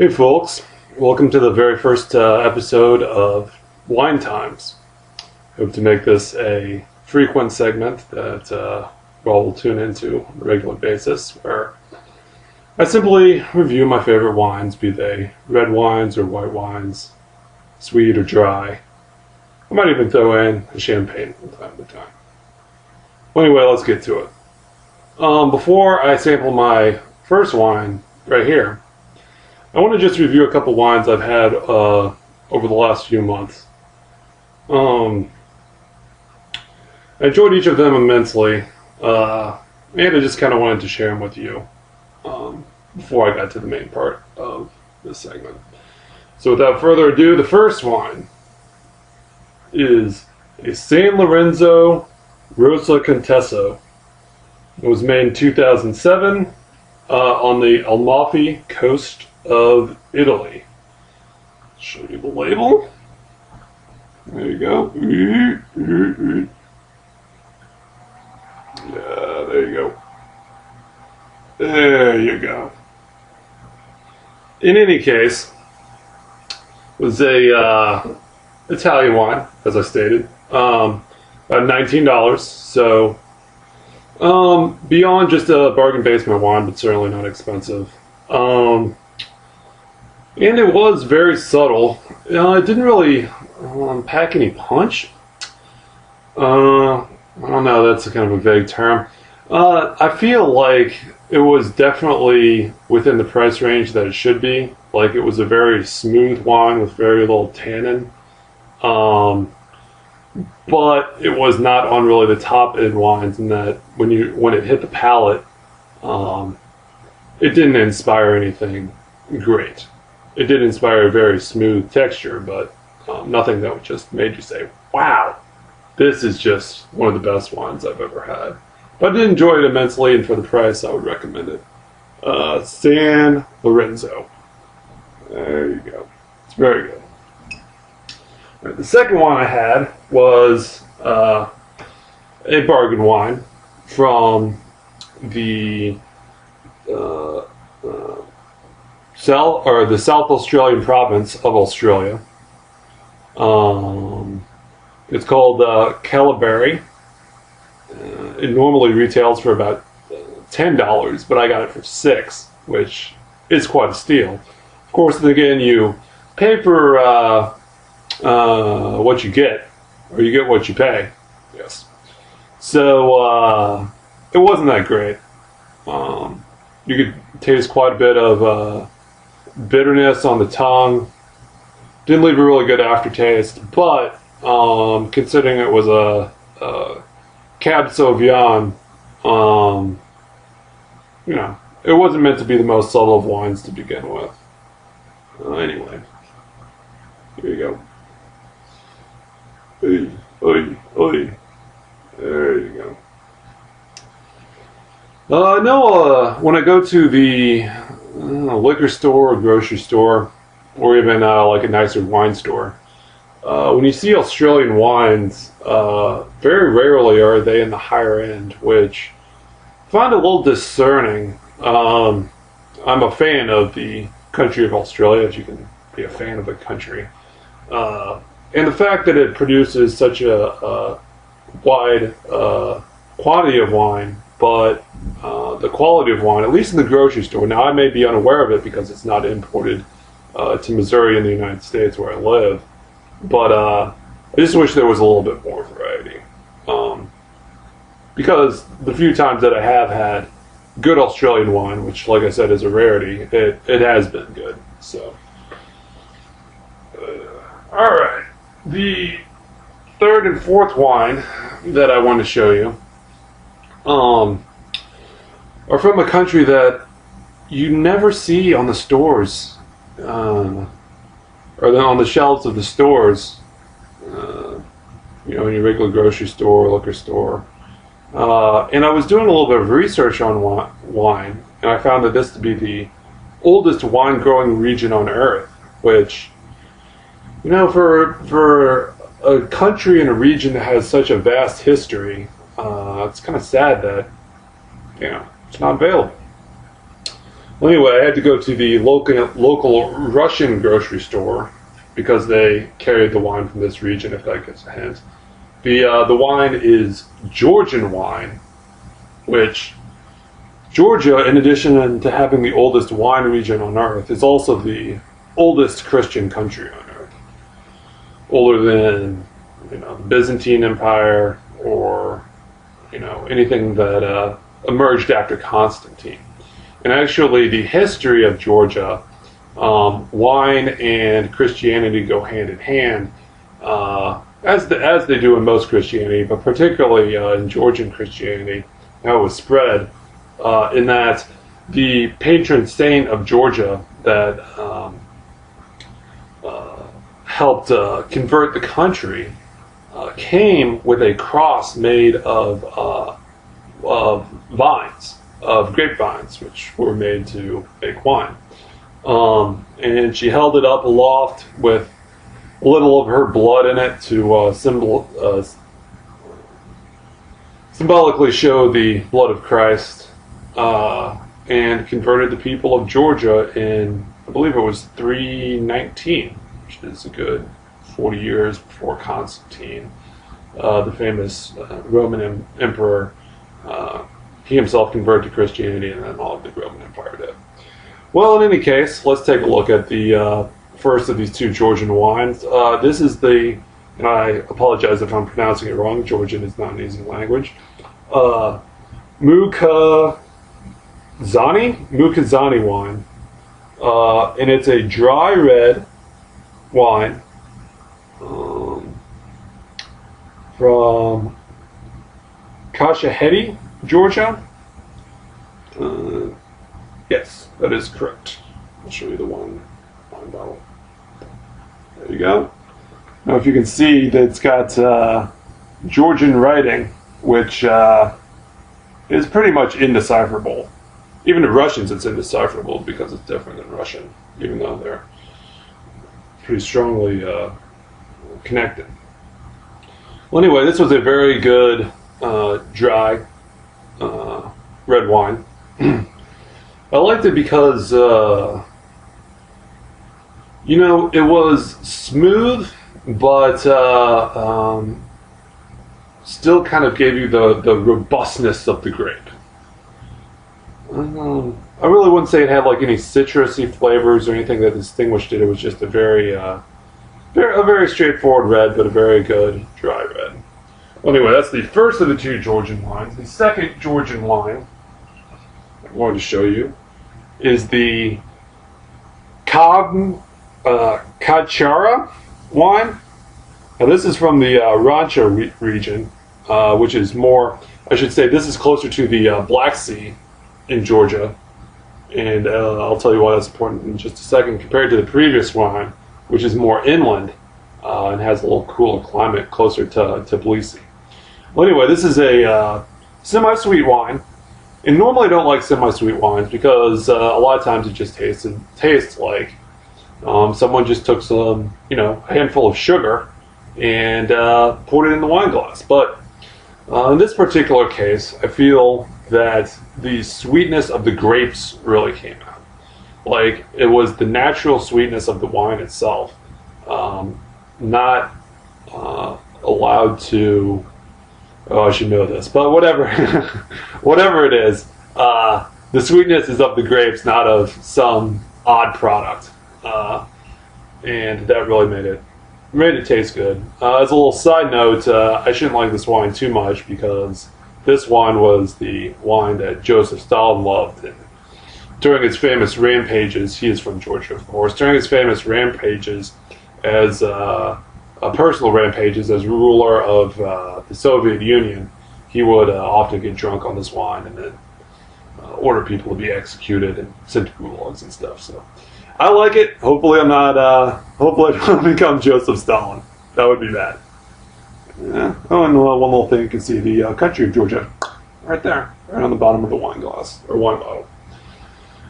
Hey folks, welcome to the very first episode of Wine Times. Hope to make this a frequent segment that you all will tune into on a regular basis, where I simply review my favorite wines, be they red wines or white wines, sweet or dry. I might even throw in a champagne from time to time. Well, anyway, let's get to it. Before I sample my first wine right here, I want to just review a couple wines I've had over the last few months. I enjoyed each of them immensely, and I just kind of wanted to share them with you before I got to the main part of this segment. So without further ado, the first wine is a San Lorenzo Rosa Conero. It was made in 2007 on the Amalfi coast of Italy. Show you the label. There you go. Yeah, there you go. There you go. In any case, it was a Italian wine, as I stated. About $19, so beyond just a bargain basement wine, but certainly not expensive. And it was very subtle. It didn't really pack any punch. I don't know, that's kind of a vague term. I feel like it was definitely within the price range that it should be. Like, it was a very smooth wine with very little tannin. But it was not on really the top end wines, in that when it hit the palate, it didn't inspire anything great. It did inspire a very smooth texture, but nothing that just made you say, wow, this is just one of the best wines I've ever had. But I did enjoy it immensely, and for the price, I would recommend it. San Lorenzo. There you go. It's very good. All right, the second one I had was a bargain wine from the South Australian province of Australia. It's called Calaberry. It normally retails for about $10, but I got it for $6, which is quite a steal. Of course, again, you pay for what you get, or you get what you pay. Yes. So it wasn't that great. You could taste quite a bit of bitterness on the tongue. Didn't leave a really good aftertaste, but considering it was a Cab-Sauvignon, it wasn't meant to be the most subtle of wines to begin with. Anyway, here you go. Oy, oy, oy. There you go. I know when I go to the liquor store or grocery store, or even like a nicer wine store, when you see Australian wines, very rarely are they in the higher end, which I find a little discerning. I'm a fan of the country of Australia, if you can be a fan of a country. And the fact that it produces such a wide quantity of wine, but the quality of wine, at least in the grocery store. Now, I may be unaware of it because it's not imported to Missouri in the United States where I live, but I just wish there was a little bit more variety. Because the few times that I have had good Australian wine, which, like I said, is a rarity, it has been good. So, all right. The third and fourth wine that I want to show you are from a country that you never see on the stores, or on the shelves of the stores, in your regular grocery store or liquor store. And I was doing a little bit of research on wine, and I found that this to be the oldest wine growing region on Earth, which, for a country and a region that has such a vast history, it's kind of sad that, it's not available. Well, anyway, I had to go to the local Russian grocery store because they carried the wine from this region, if that gives a hint. The wine is Georgian wine, which Georgia, in addition to having the oldest wine region on earth, is also the oldest Christian country on earth. Older than, the Byzantine Empire or, anything that emerged after Constantine. And actually, the history of Georgia, wine and Christianity go hand in hand, as they do in most Christianity, but particularly in Georgian Christianity, how it was spread, in that the patron saint of Georgia that helped convert the country came with a cross made of vines, of grapevines, which were made to make wine. And she held it up aloft with a little of her blood in it to symbolically show the blood of Christ, and converted the people of Georgia in, I believe it was 319, which is a good 40 years before Constantine, the famous Roman emperor. He himself converted to Christianity, and then all of the Roman Empire did. Well, in any case, let's take a look at the first of these two Georgian wines. This is and I apologize if I'm pronouncing it wrong. Georgian is not an easy language. Mukazani wine, and it's a dry red wine from Kashaheti, Georgia. Yes, that is correct. I'll show you the wine bottle. There you go. Now, if you can see that it's got Georgian writing, which is pretty much indecipherable. Even to Russians, it's indecipherable because it's different than Russian, even though they're pretty strongly connected. Well, anyway, this was a very good dry red wine. I liked it because, it was smooth, but still kind of gave you the robustness of the grape. I really wouldn't say it had like any citrusy flavors or anything that distinguished it. It was just a very straightforward red, but a very good dry red. Well, anyway, that's the first of the two Georgian wines. The second Georgian wine I wanted to show you is the Kachara wine. Now, this is from the Rancha region, which is more, I should say, this is closer to the Black Sea in Georgia. And I'll tell you why that's important in just a second, compared to the previous wine, which is more inland and has a little cooler climate closer to Tbilisi. Well, anyway, this is a semi-sweet wine. And normally I don't like semi-sweet wines because a lot of times it just tastes like someone just took some, a handful of sugar and poured it in the wine glass. But in this particular case, I feel that the sweetness of the grapes really came out. Like, it was the natural sweetness of the wine itself, not allowed to, I should know this, but whatever, whatever it is, the sweetness is of the grapes, not of some odd product, and that really made it taste good. As a little side note, I shouldn't like this wine too much because this wine was the wine that Joseph Stalin loved. And during his famous rampages, he is from Georgia, of course, during his famous rampages as personal rampages as ruler of the Soviet Union, he would often get drunk on this wine and then order people to be executed and sent to gulags and stuff. So I like it. Hopefully I'm not, hopefully I don't become Joseph Stalin. That would be bad. Yeah. Oh, and one little thing, you can see the country of Georgia right there, right on the bottom of the wine glass, or wine bottle.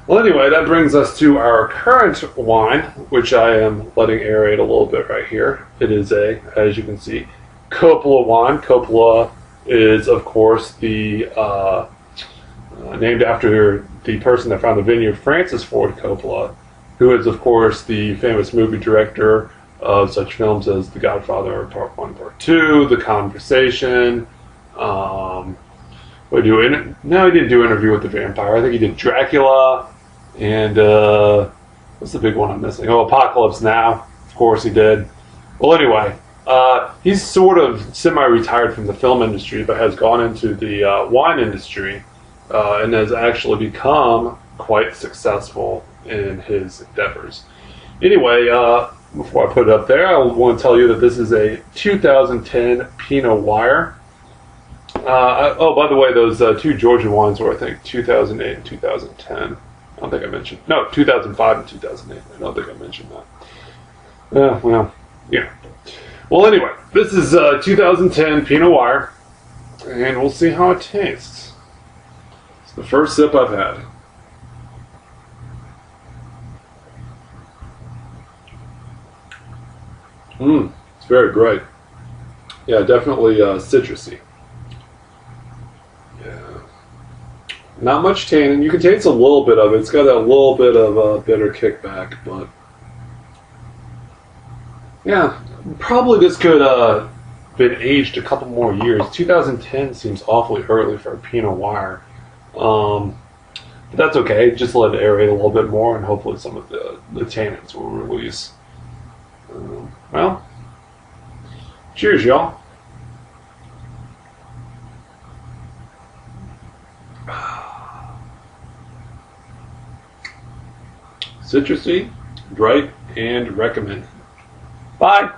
Well, anyway, that brings us to our current wine, which I am letting aerate a little bit right here. It is as you can see, Coppola wine. Coppola is, of course, the named after the person that found the vineyard, Francis Ford Coppola, who is, of course, the famous movie director of such films as The Godfather Part 1, Part 2, The Conversation. He didn't do Interview with the Vampire. I think he did Dracula, and what's the big one I'm missing? Oh, Apocalypse Now. Of course he did. Well, anyway, he's sort of semi-retired from the film industry, but has gone into the wine industry and has actually become quite successful in his endeavors. Anyway, before I put it up there, I want to tell you that this is a 2010 Pinot Noir. By the way, those two Georgian wines were, I think, 2008 and 2010. I don't think I mentioned. No, 2005 and 2008. I don't think I mentioned that. Well, anyway, this is 2010 Pinot Noir, and we'll see how it tastes. It's the first sip I've had. It's very great. Yeah, definitely citrusy. Yeah. Not much tannin. You can taste a little bit of it. It's got that little bit of bitter kickback, but yeah, probably this could been aged a couple more years. 2010 seems awfully early for a Pinot Noir. But that's okay. Just let it aerate a little bit more, and hopefully some of the tannins will release. Well, cheers, y'all. Citrusy, bright, and recommend. Bye.